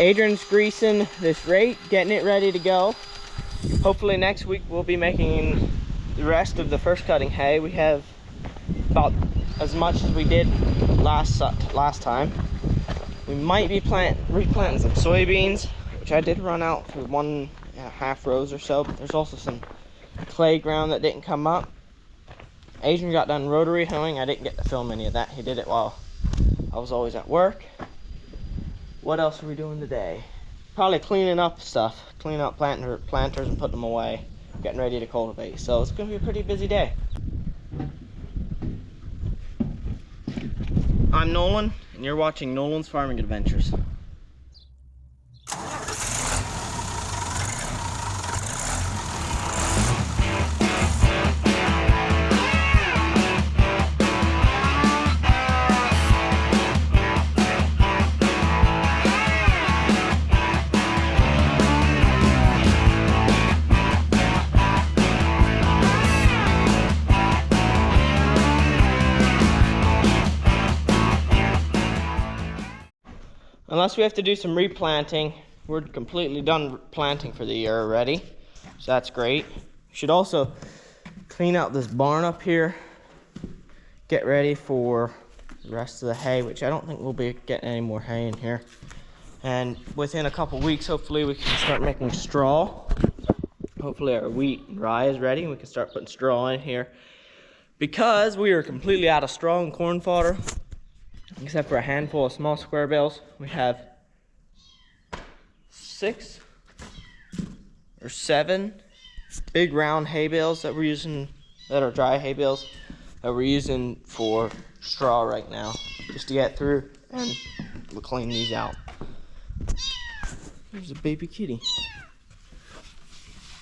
Adrian's greasing this rake, getting it ready to go. Hopefully next week we'll be making the rest of the first cutting hay. We have about as much as we did last time. We might be replanting some soybeans, which I did run out for 1.5 rows or so, but there's also some clay ground that didn't come up. Adrian got done rotary hoeing. I didn't get to film any of that. He did it while I was always at work. What else are we doing today? Probably cleaning up stuff, cleaning up planters and putting them away, getting ready to cultivate. So it's gonna be a pretty busy day. I'm Nolan, and you're watching Nolan's Farming Adventures. Unless we have to do some replanting, we're completely done planting for the year already. So that's great. We should also clean out this barn up here, get ready for the rest of the hay, which I don't think we'll be getting any more hay in here. And within a couple weeks, hopefully we can start making straw. Hopefully our wheat and rye is ready and we can start putting straw in here. Because we are completely out of straw and corn fodder, except for a handful of small square bales, we have 6 or 7 big round hay bales that we're using, that are dry hay bales, that we're using for straw right now, just to get through, and we'll clean these out. There's a baby kitty.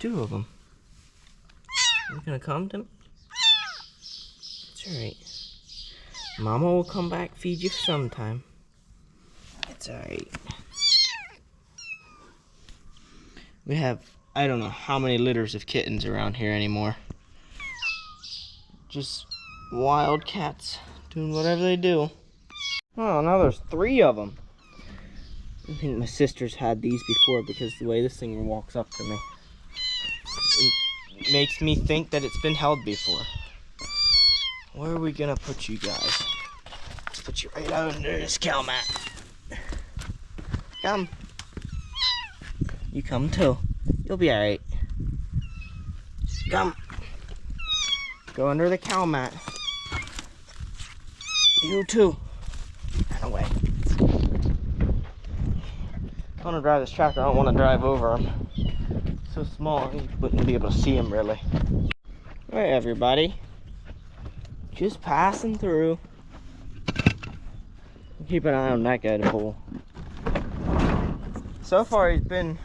2 of them. You gonna come to me? It's alright. Mama will come back, feed you sometime. It's alright. We have, I don't know how many litters of kittens around here anymore. Just wild cats doing whatever they do. Oh, now there's 3 of them. I think my sister's had these before because the way this thing walks up to me, it makes me think that it's been held before. Where are we gonna put you guys? Let's put you right under this cow mat. Come. You come too. You'll be alright. Come. Go under the cow mat. You too. Run away. I want to drive this tractor. I don't want to drive over him. It's so small, you wouldn't be able to see him really. Alright, everybody. Just passing through. Keep an eye on that guy to pull. So far he's been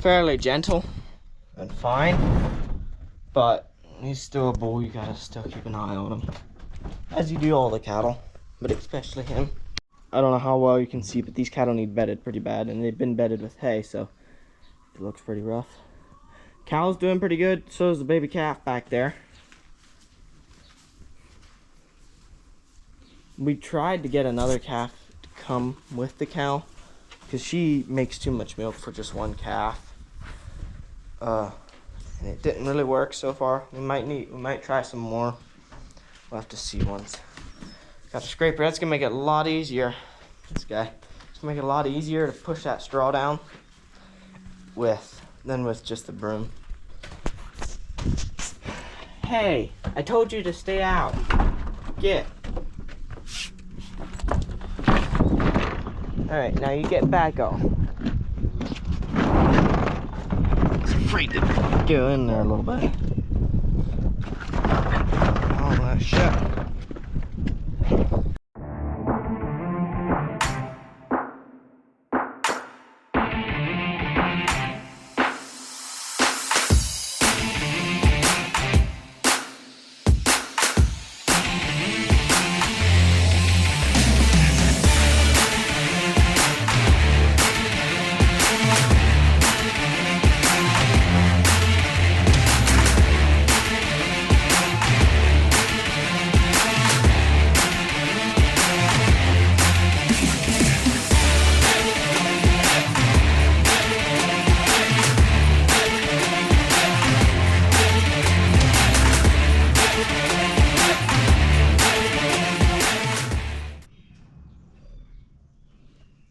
fairly gentle and fine, but he's still a bull. You gotta still keep an eye on him, as you do all the cattle, but especially him. I don't know how well you can see, but these cattle need bedded pretty bad, and they've been bedded with hay, so it looks pretty rough. Cow's doing pretty good, so is the baby calf back there. We tried to get another calf to come with the cow because she makes too much milk for just one calf. And it didn't really work so far. We might try some more. We'll have to see once. Got a scraper. That's gonna make it a lot easier. This guy. It's gonna make it a lot easier to push that straw down than with just the broom. Hey, I told you to stay out. Get. Alright, now you get back on. It's afraid to go in there a little bit. All that shit.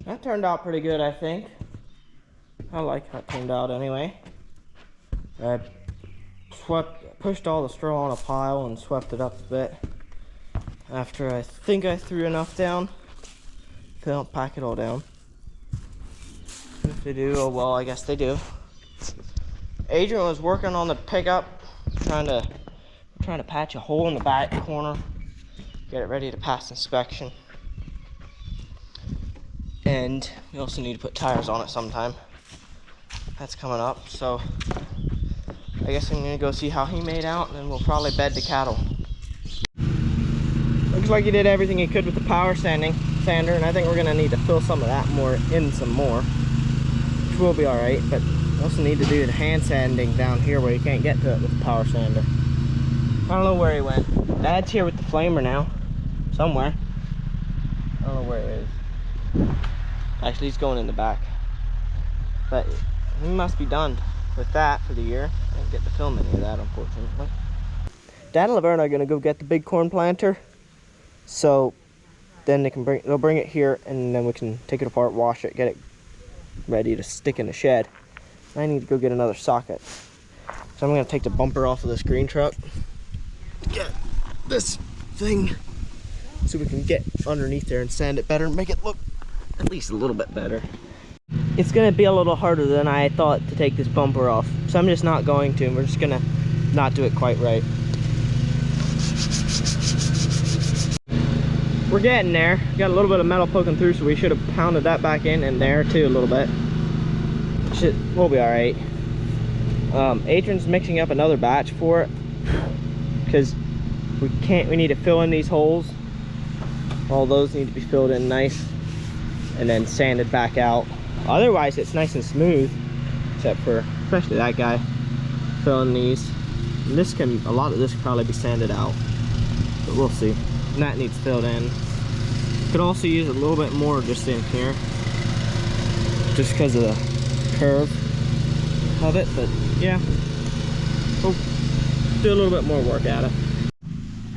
That turned out pretty good, I think. I like how it turned out anyway. I pushed all the straw on a pile and swept it up a bit. After I think I threw enough down. They don't pack it all down. If they do, oh well, I guess they do. Adrian was working on the pickup, trying to patch a hole in the back corner, get it ready to pass inspection. And we also need to put tires on it sometime. That's coming up, so I guess I'm gonna go see how he made out, and then we'll probably bed the cattle. Looks like he did everything he could with the power sander, and I think we're gonna need to fill some of that in some more, which will be all right. But we also need to do the hand sanding down here where you can't get to it with the power sander. I don't know where he went. Dad's here with the flamer now, somewhere. I don't know where he is. Actually, he's going in the back. But he must be done with that for the year. I didn't get to film any of that, unfortunately. Dad and Laverne are gonna go get the big corn planter, so then they'll bring it here, and then we can take it apart, wash it, get it ready to stick in the shed. I need to go get another socket, so I'm gonna take the bumper off of this green truck, get this thing, so we can get underneath there and sand it better and make it look at least a little bit better. It's gonna be a little harder than I thought to take this bumper off, so I'm just not going to. We're just gonna not do it quite right. We're getting there. Got a little bit of metal poking through, so we should have pounded that back in there too a little bit. We'll be all right. Adrian's mixing up another batch for it because we need to fill in these holes. All those need to be filled in nice and then sanded back out. Otherwise it's nice and smooth, except for especially that guy filling these. And a lot of this can probably be sanded out, but we'll see. And that needs filled in. Could also use a little bit more just in here, just because of the curve of it. But yeah, we'll do a little bit more work at it.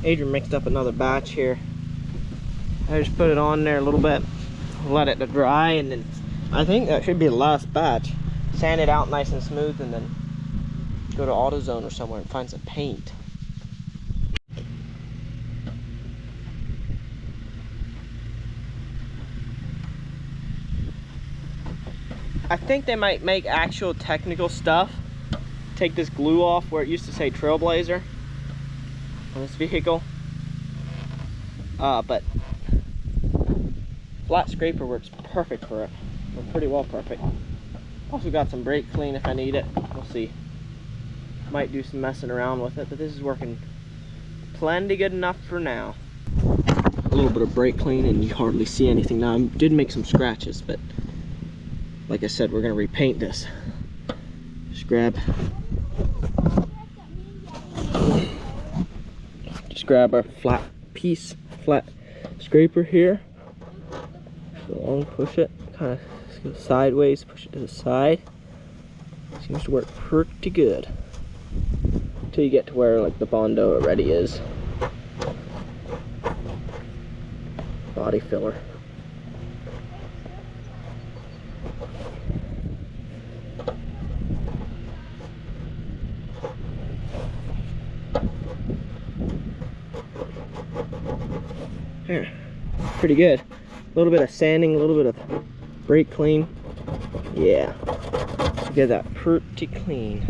Adrian mixed up another batch here. I just put it on there a little bit, let it to dry, and then I think that should be the last batch. Sand it out nice and smooth, and then go to AutoZone or somewhere and find some paint. I think they might make actual technical stuff. Take this glue off where it used to say Trailblazer on this vehicle. But flat scraper works perfect for it. Or pretty well perfect. Also got some brake clean if I need it. We'll see. Might do some messing around with it, but this is working plenty good enough for now. A little bit of brake clean and you hardly see anything now. I did make some scratches, but like I said, we're gonna repaint this. Just grab our flat scraper here. Go along, push it, kind of go sideways, push it to the side. Seems to work pretty good. Until you get to where like the Bondo already is. Body filler. There, pretty good. A little bit of sanding, a little bit of brake clean. Yeah, get that pretty clean.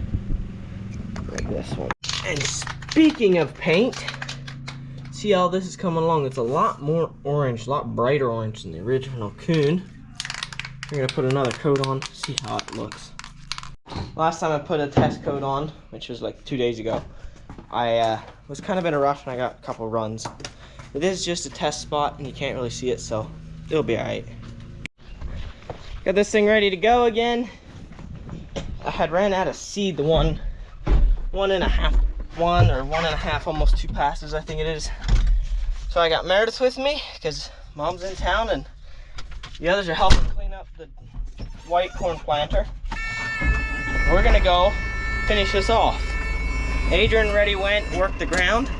Like this one. And speaking of paint, see how this is coming along? It's a lot more orange, a lot brighter orange than the original Coon. We're gonna put another coat on, see how it looks. Last time I put a test coat on, which was like 2 days ago, I was kind of in a rush and I got a couple runs. But this is just a test spot and you can't really see it, so it'll be alright. Got this thing ready to go again. I had ran out of seed the one and a half, almost 2 passes I think it is. So I got Meredith with me because Mom's in town and the others are helping clean up the white corn planter. We're gonna go finish this off. Adrian already went, worked the ground.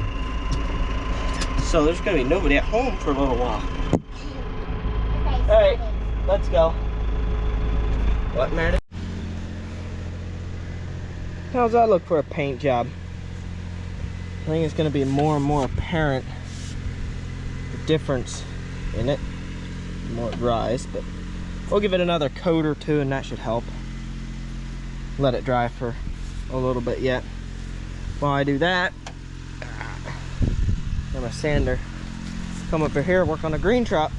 So there's gonna be nobody at home for a little while. Alright, let's go. What, Meredith? How's that look for a paint job? I think it's going to be more and more apparent the difference in it the more it dries, but we'll give it another coat or two and that should help. Let it dry for a little bit yet. While I do that, grab my sander, come over here, work on the green truck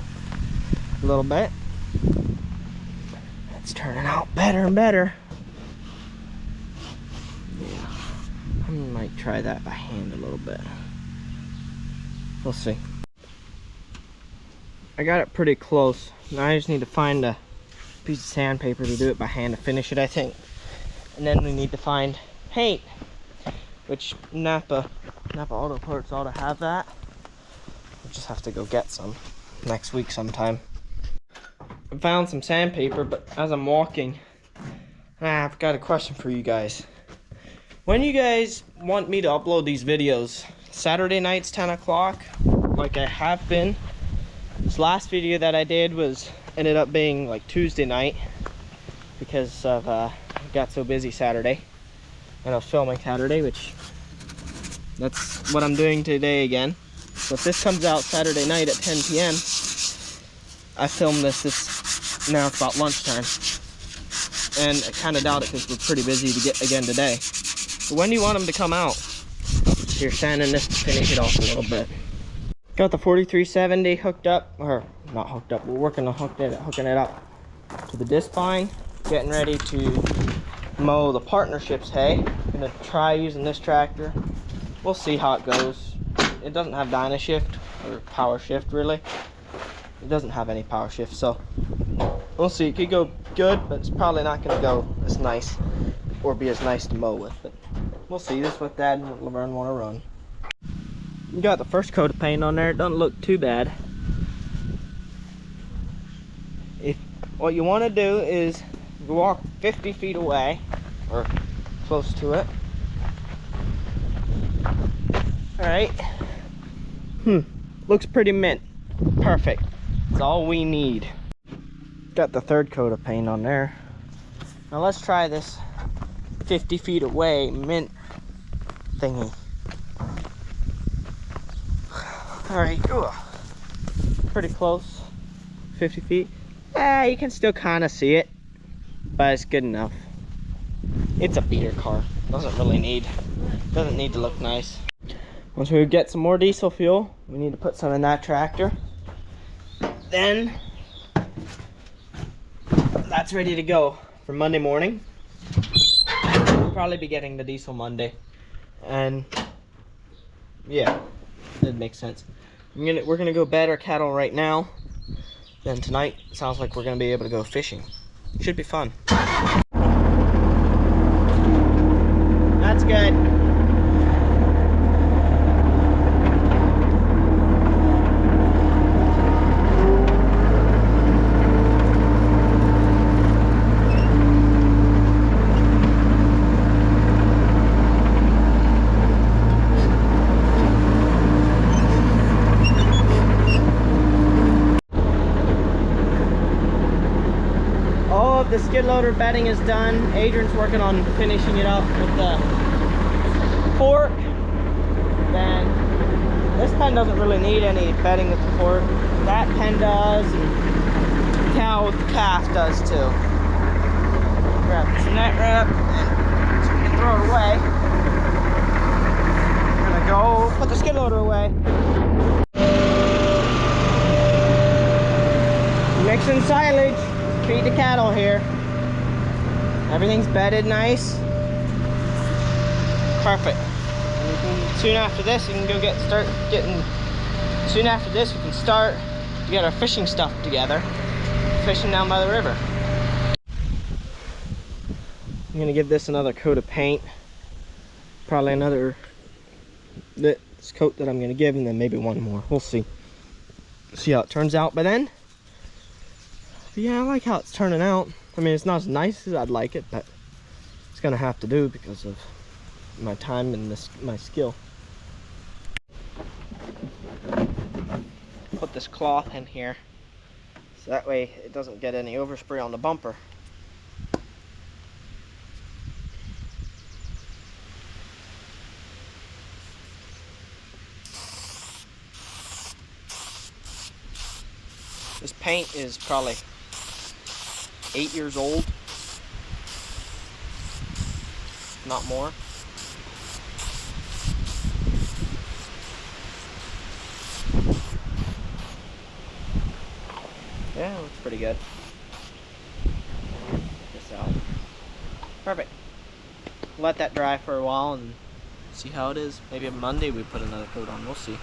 a little bit. It's turning out better and better. Yeah, I might try that by hand a little bit. We'll see. I got it pretty close. Now I just need to find a piece of sandpaper to do it by hand to finish it, I think. And then we need to find paint, which Napa Auto Parts ought to have that. We'll just have to go get some next week sometime. I found some sandpaper, but as I'm walking, I've got a question for you guys. When you guys want me to upload these videos, Saturday nights 10 o'clock, like I have been. This last video that I did ended up being like Tuesday night because of I got so busy Saturday and I was filming Saturday, which that's what I'm doing today again. So if this comes out Saturday night at 10 p.m. I filmed this now it's about lunchtime, and I kind of doubt it because we're pretty busy to get again today. So when do you want them to come out? You're sanding this to finish it off a little bit. Got the 4370 hooked up, or not hooked up, we're working on hooking it up to the discbine. Getting ready to mow the partnerships hay. Gonna try using this tractor. We'll see how it goes. It doesn't have dyna shift or power shift really. It doesn't have any power shift, so we'll see. It could go good, but it's probably not gonna go as nice or be as nice to mow with. But we'll see. This is what Dad and Laverne want to run. You got the first coat of paint on there. It doesn't look too bad. If what you want to do is walk 50 feet away or close to it. All right. Looks pretty mint. Perfect. That's all we need. Got the third coat of paint on there. Now let's try this 50 feet away mint thingy. All right, pretty close, 50 feet. You can still kind of see it, but it's good enough. It's a beater car, doesn't need to look nice. Once we get some more diesel fuel, we need to put some in that tractor. Then that's ready to go for Monday morning. We'll probably be getting the diesel Monday, and yeah, it makes sense. We're gonna go bed our cattle right now. Then tonight, sounds like we're gonna be able to go fishing. Should be fun. That's good. The skid loader bedding is done. Adrian's working on finishing it up with the fork. Then this pen doesn't really need any bedding with the fork. That pen does, and the cow with the calf does too. Grab this net wrap and so we can throw it away. We're gonna go put the skid loader away. Mixing silage. Feed the cattle here. Everything's bedded nice. Perfect. And soon after this, we can go soon after this, we can start to get our fishing stuff together. Fishing down by the river. I'm gonna give this another coat of paint. Probably another this coat that I'm gonna give, and then maybe one more. We'll see. See how it turns out by then. But yeah, I like how it's turning out. I mean, it's not as nice as I'd like it, but it's gonna have to do because of my time and my skill. Put this cloth in here So that way it doesn't get any overspray on the bumper. This paint is probably 8 years old, not more. Yeah, it looks pretty good. Check this out. Perfect. Let that dry for a while and see how it is. Maybe on Monday we put another coat on. We'll see.